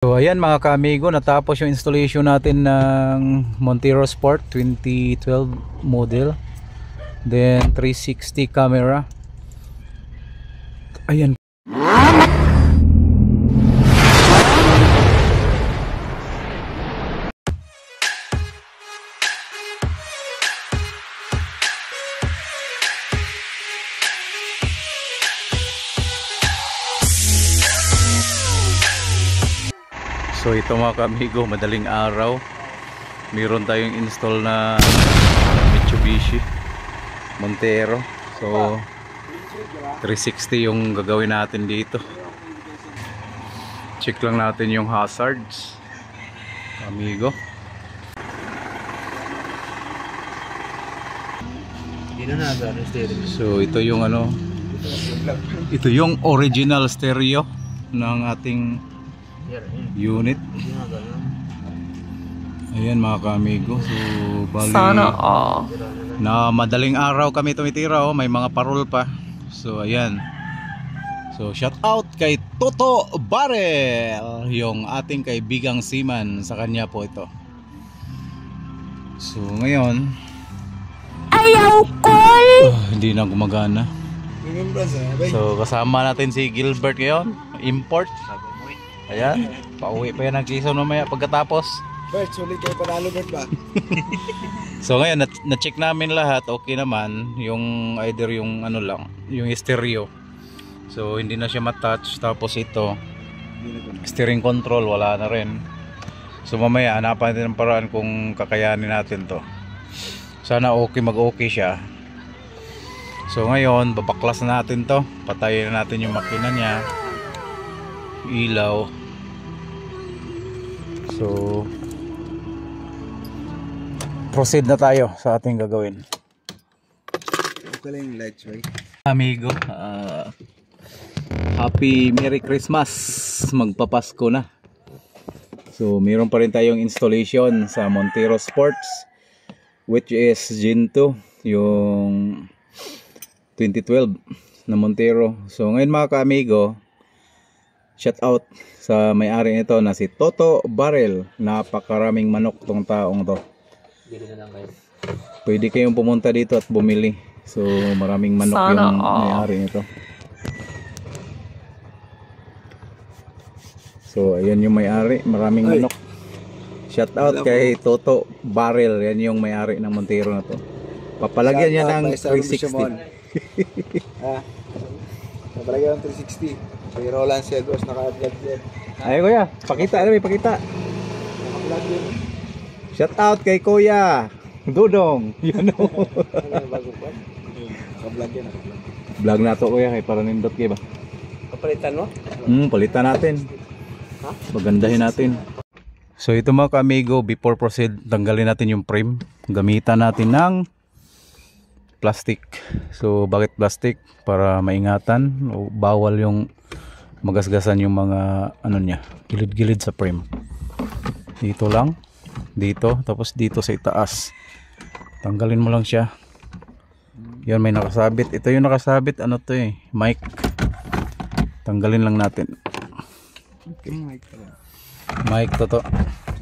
So ayan mga ka-amigo, natapos yung installation natin ng Montero Sport 2012 model. Then 360 camera. Ayan. So ito mga ka-amigo, madaling araw. Meron tayong install na Mitsubishi Montero. So 360 yung gagawin natin dito. Check lang natin yung hazards, amigo. So ito yung ito yung original stereo ng ating unit. Ayan mga ka-amigo. So bali, sana all. Na madaling araw kami tumitira, may mga parol pa. So ayan. So shout out kay Toto Barel, yung ating kaibigang seaman. Sa kanya po ito. So ngayon, ayaw call. Hindi na gumagana. So kasama natin si Gilbert ngayon, import. Ayan, pauwi pa yan ng Quezon mamaya pagkatapos. Bert, sulit kayo panalo Bert ba? So ngayon, na-check namin lahat, okay naman. Yung either yung lang, yung stereo. So hindi na siya matouch. Tapos ito, steering control, wala na rin. So mamaya, hanapan natin ng paraan kung kakayanin natin to. Sana okay, mag-okay siya. So ngayon, babaklas na natin to. Patayin na natin yung makina niya. Ilaw. So proceed na tayo sa ating gagawin. Okay lang yung lights, right? Amigo, happy Merry Christmas. Magpapasko na. So meron pa rin tayong installation sa Montero Sports, which is Gen 2, yung 2012 na Montero. So ngayon mga ka-amigo, shout out sa may-ari nito na si Toto Barel. Napakaraming manok tong taong to. Pwede kayong pumunta dito at bumili. So maraming manok sana yung may-ari nito. So ayan yung may-ari, maraming manok. Shout out kay Toto Barel. Yan yung may-ari ng Montero na to. Papalagyan niya ng 360. Papalagyan ng 360. Kay Roland Cedros naka-vlog yan. Ay kuya, pakita na, pakita. Naka-vlog yun. Shout out kay Kuya Dudong. Yan o. Naka-vlog yan. Vlog na to kuya, kay para nindot kayo ba? Kapalitan mo? Palitan natin. Ha? Pagandahin natin. So ito mga ka-amigo, before proceed, tanggalin natin yung frame. Gamitan natin ng plastic. So bakit plastic? Para maingatan o bawal yung magasgasan yung mga niya, gilid-gilid sa frame. Dito lang, dito, tapos dito sa itaas. Tanggalin mo lang siya. Yan, may nakasabit. Ito yung nakasabit, mic. Tanggalin lang natin. Okay. Mic to.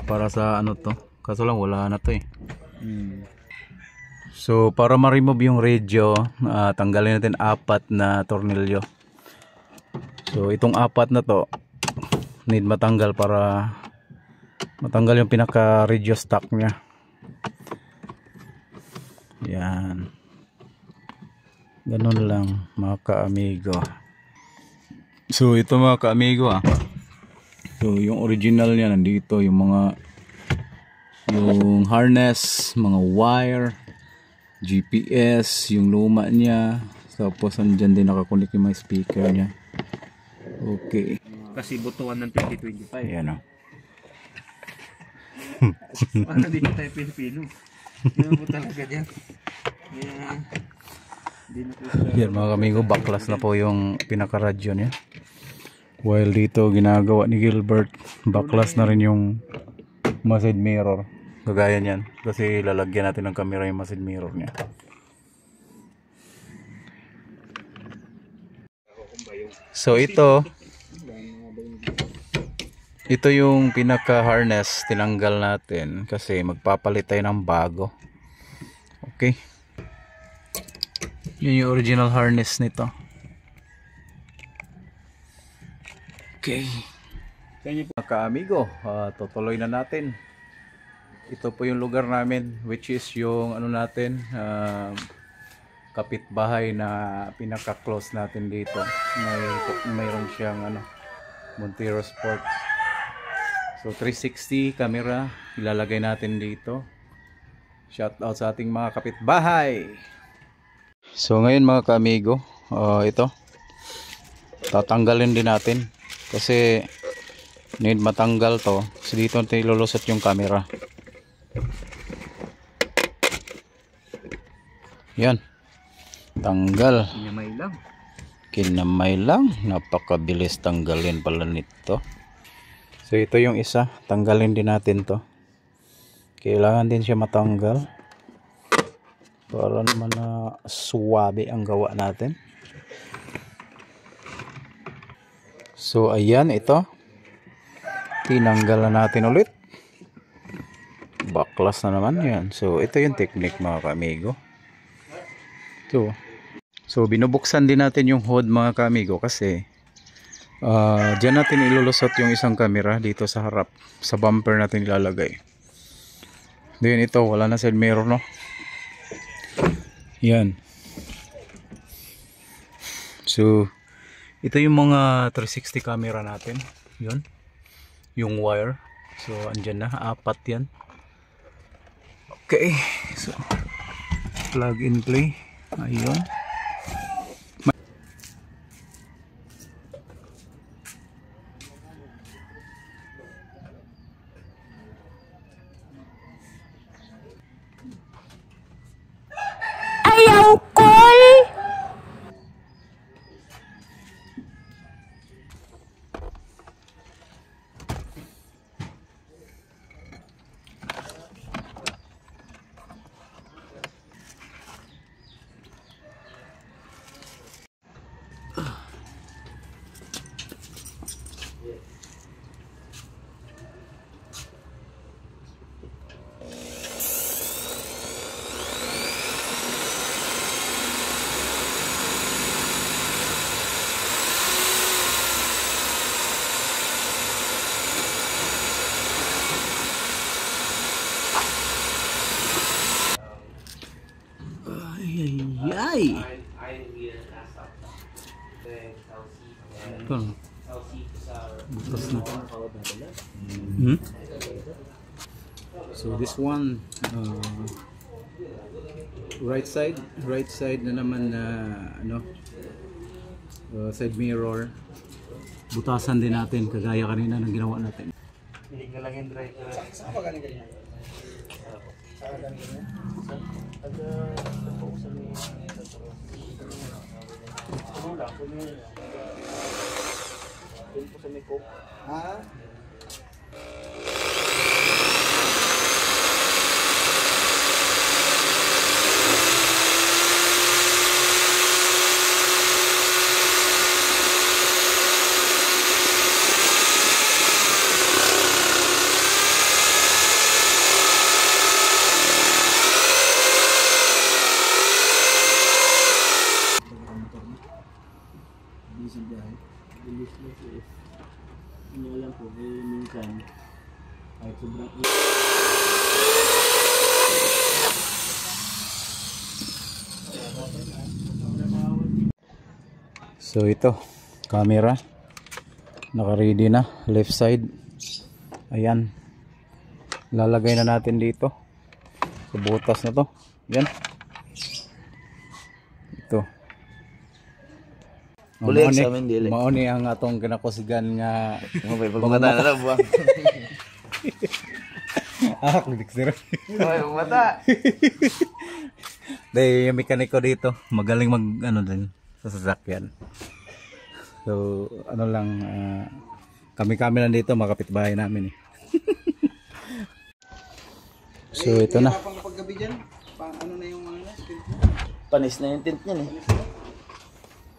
Para sa to. Kaso lang wala na to eh. So para ma-remove yung radio, tanggalin natin 4 na tornilyo. So itong 4 na to need matanggal para matanggal yung pinaka radio stock nya. Yan. Ganun lang mga ka-amigo. So ito mga ka-amigo So yung original niya nandito, yung harness, mga wire, GPS, yung luma niya. Tapos andyan din nakakunik yung mga speaker niya. Okay. Kasi butuan ng 2025. Ayan o. Parang dito tayo Pilipino. Hindi mo talaga dyan. Yan mga kamigo, backlash na po yung pinaka-radyo niya. While dito ginagawa ni Gilbert, backlash na rin yung side mirror. Kagaya niyan. Kasi lalagyan natin ng camera yung side mirror niya. So ito Ito yung pinaka harness, tinanggal natin kasi magpapalit tayo ng bago. Okay. Yun yung original harness nito. Okay. Mga ka-amigo, tutuloy na natin. Ito po yung lugar namin, which is yung ano natin, kapitbahay na pinaka-close natin dito. Mayroon siyang ano, Montero Sports. So 360 camera ilalagay natin dito. Shout out sa ating mga kapitbahay. So ngayon mga ka-amigo, ito tatanggalin din natin kasi need matanggal to. So dito natin ilulusot yung camera. Yan. Tanggal. Kinamay lang. Napakabilis tanggalin pala nito. So ito yung isa, tanggalin din natin to. Kailangan din siya matanggal para naman na suwabe ang gawa natin. So ayan, ito tinanggal na natin ulit. Baklas na naman yan. So ito yung technique mga ka-amigo. So binubuksan din natin yung hood mga ka-amigo kasi dyan natin ilulusot yung isang camera dito sa harap, sa bumper natin ilalagay. Then ito, wala na side mirror, no? Yan. So ito yung mga 360 camera natin. Yun, yung wire. So andyan na, 4 yan. Okay, so plug and play. Ayun. Ayaw call. Ay. Ito. Butas na. So this one, right side na naman na ano, side mirror. Butasan din natin kagaya kanina ng ginawa natin. Hilig na lang yung driver. Saan pa galing kanina? Saan kanina? Ha? Hindi alam po, minsan kahit sobrang So ito, camera naka-ready na, left side. Ayan, lalagay na natin dito sa butas na to. Yan, ito mauni ang atong kinakusigan nga Pagmata na lang buwang. kulik sir. Pagmata. Dahil yung mekaniko dito magaling mag ano din sa sasakyan. So ano lang, kami lang dito, mga kapitbahay namin eh. So ito na. Paggabi dyan, ano na yung mga panis na yung tint niyan eh.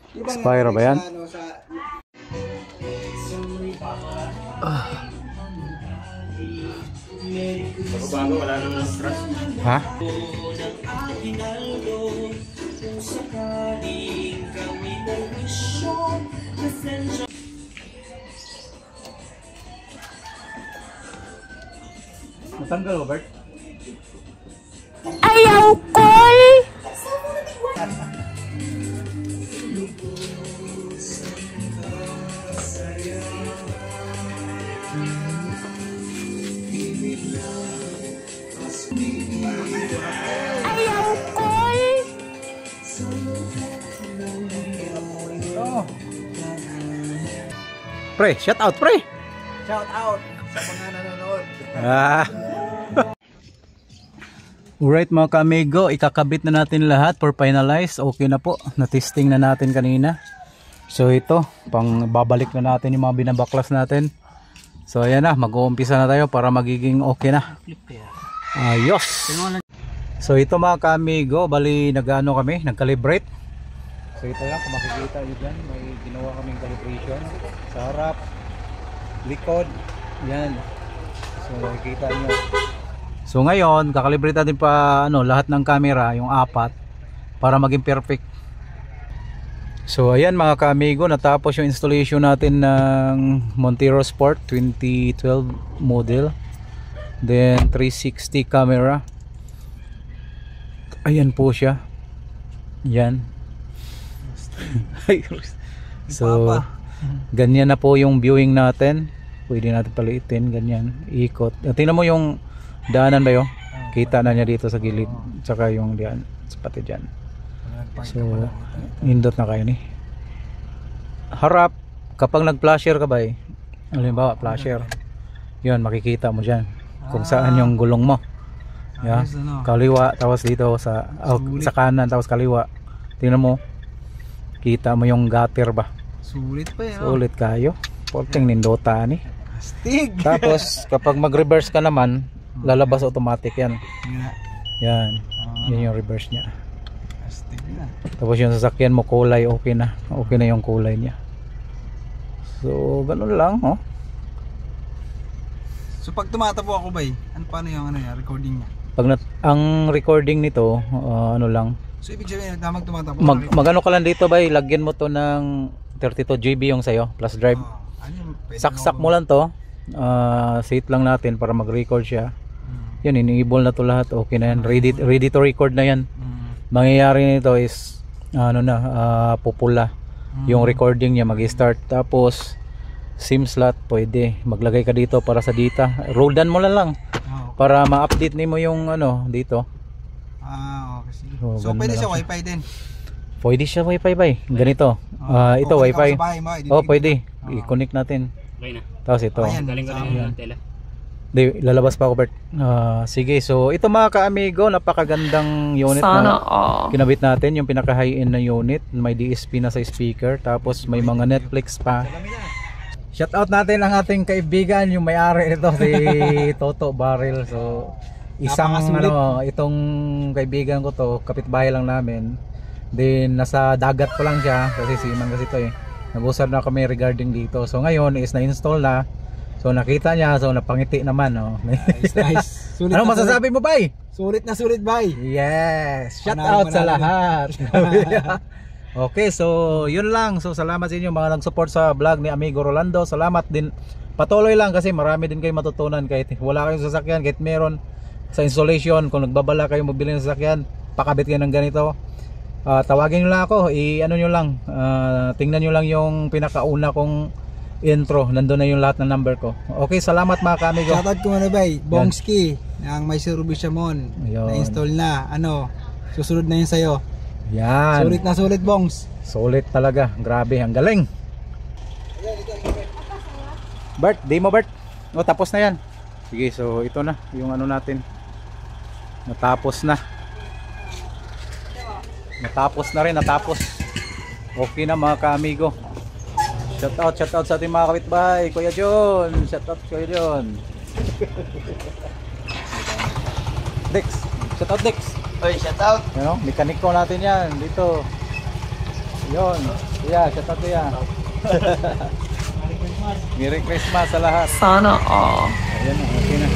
Diba Spyro ba yan? Ano, sa Bago wala nang trust. Ha? Matanggal mo, Bert? Ayaw ko'y ayaw ko'y Oh. Pre, shout out, pre! Shout out sa mga nanonood. Ah. Alright mga ka-amigo, ikakabit na natin lahat for finalize. Okay na po, na-testing na natin kanina. So ito, pang babalik na natin yung mga binabaklas natin. So ayan na, mag-uumpisa na tayo para magiging okay na. Ayos! So ito mga ka-amigo, bali nag-ano kami, nag-calibrate. So ito yan, kung makikita nyo dyan, may ginawa kaming calibration sa harap, likod, yan. So makikita nyo. So ngayon, kakalibrate natin pa lahat ng camera, yung 4 para maging perfect. So ayan mga ka-amigo, natapos yung installation natin ng Montero Sport 2012 model. Then 360 camera. Ayan po siya. Yan. So ganyan na po yung viewing natin. Pwede natin paliitin, ganyan, ikot. Tingnan mo yung daanan ba yun? Kita na niya dito sa gilid, tsaka yung diyan, pati dyan. So nindot na kayo ni harap. Kapag nag-flasher ka ba halimbawa flasher, yun makikita mo dyan kung saan yung gulong mo. Yeah. Kaliwa, tapos dito sa kanan, tapos kaliwa. Tingnan mo, kita mo yung gutter ba? Sulit pa yan. Sulit kayo. Porting nindota ni. Astig. Tapos kapag mag-reverse ka naman, lalabas automatic yan. Yan. Yan yung reverse niya. Astig na. Tapos yung sasakyan mo kulay, okay na. Okay na yung kulay niya. So, ganun lang, oh. So pag tumatapo ako ba paano yung recording niya? Ang recording nito, ano lang. So ibig sabihin, tamang tumatapo. Magano ka lang dito ba, lagyan mo to ng 32 GB yung sayo, plus drive. Saksak mo lang to. Set lang natin para mag-record siya. Yun, enable na to lahat. Okay na yan. Ready to record na yan. Mangyayari nito is pupula yung recording niya, mag-start. Tapos SIM slot pwede. Maglagay ka dito para sa data. Roll down mo lang para ma-update mo yung dito. Okay. So pwede siya wifi din. Pwede siya wifi ba? Ganito. Ito wifi. Oh, pwede. I-connect natin. Tapos ito. Galing ko ng tela. Lalabas pa ako, Bert. Sige, so ito mga ka-amigo, napakagandang unit na kinabit natin. Yung pinaka high end na unit. May DSP na sa speaker. Tapos may mga Netflix pa. Shout out natin ang ating kaibigan, yung may-ari nito, si Toto Barrel. So isang itong kaibigan ko to, kapitbahay lang namin. Then nasa dagat pa lang siya kasi siman kasi ito Nag-usap na kami regarding dito. So ngayon is na-install na. So nakita niya, so napangiti naman, Nice. Sulit ano masasabi mo, bay? Sulit na sulit, bay. Yes. Shout out sa lahat. Okay, so yun lang. So salamat sa inyo mga nag-support sa vlog ni Amigo Rolando. Salamat din. Patuloy lang kasi marami din kayo matutunan kahit wala kayong sasakyan, kahit meron sa installation. Kung nagbabala kayo mabili ng sasakyan, pakabit kayo ng ganito. Tawagin nyo lang ako, nyo lang, tingnan nyo lang yung pinakauna kong intro, nandun na yung lahat ng number ko. Okay, salamat mga kamigo. Shoutout ko bay, Bongski ng may Surubishamon na-install na, susunod na yun sa'yo. Yan. Sulit na sulit, Bongs. Sulit talaga, grabe, ang galing. Bert, di mo Bert? Tapos na yan. Sige, so ito na, yung natin. Natapos na. Natapos na rin, natapos. Okay na mga ka-amigo. Shout out sa ating mga kapitbahay. Kuya John, shout out Kuya John. Dex, shout out Dex. Oy, shout out. Mekaniko natin yan dito. Yon, yeah, shout out ya. Merry Christmas sa lahat. Sana all. Ayan, okay na.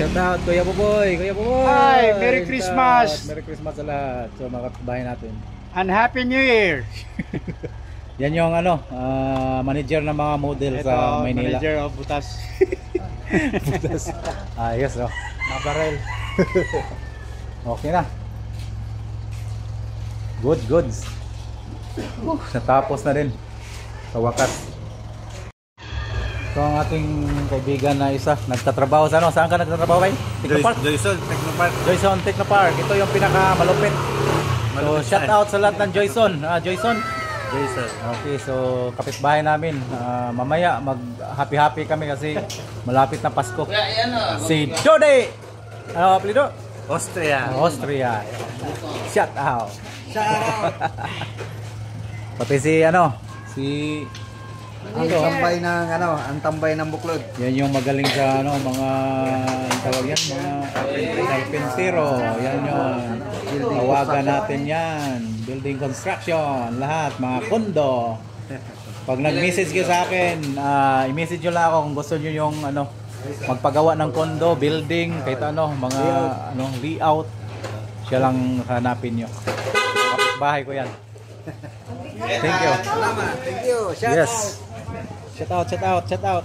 Shout out Kuya Buboy, Kuya Buboy. Hi, Merry Shout Christmas. out. Merry Christmas sa lahat. So mga kapitbahay natin. And Happy New Year. Yan yung manager ng mga model sa Maynila. Manager of Butas. Butas. Ayos oh. Mabarel. Okay na. Goods. Natapos na rin. Sa wakas. Ito ang ating kaibigan na isa. Nagtatrabaho sa ano? Saan ka nagtatrabaho ba? Technopark? Joyson Technopark. Joyson Technopark. Ito yung pinaka-malupit. So shout out sa lahat ng Joyson. Joyson. Okay, so kapitbahay namin. Mamaya mag happy kami kasi malapit na Pasko. Si Dode. Ano apelido? Austria. Austria. Shout out. Pati si Ang tambay ng buklod. yan yung magaling sa mga tawag yan, mga carpentero. Yan yun. Tawagan natin yan. Building construction, lahat, mga kondo. Pag nag-message kayo sa akin, i-message nyo lang ako kung gusto nyo yung magpagawa ng kondo, building, kahit mga layout. Siya lang hanapin nyo. Bahay ko yan. Thank you. Salamat. Thank you. Shout Yes. out. Shout out.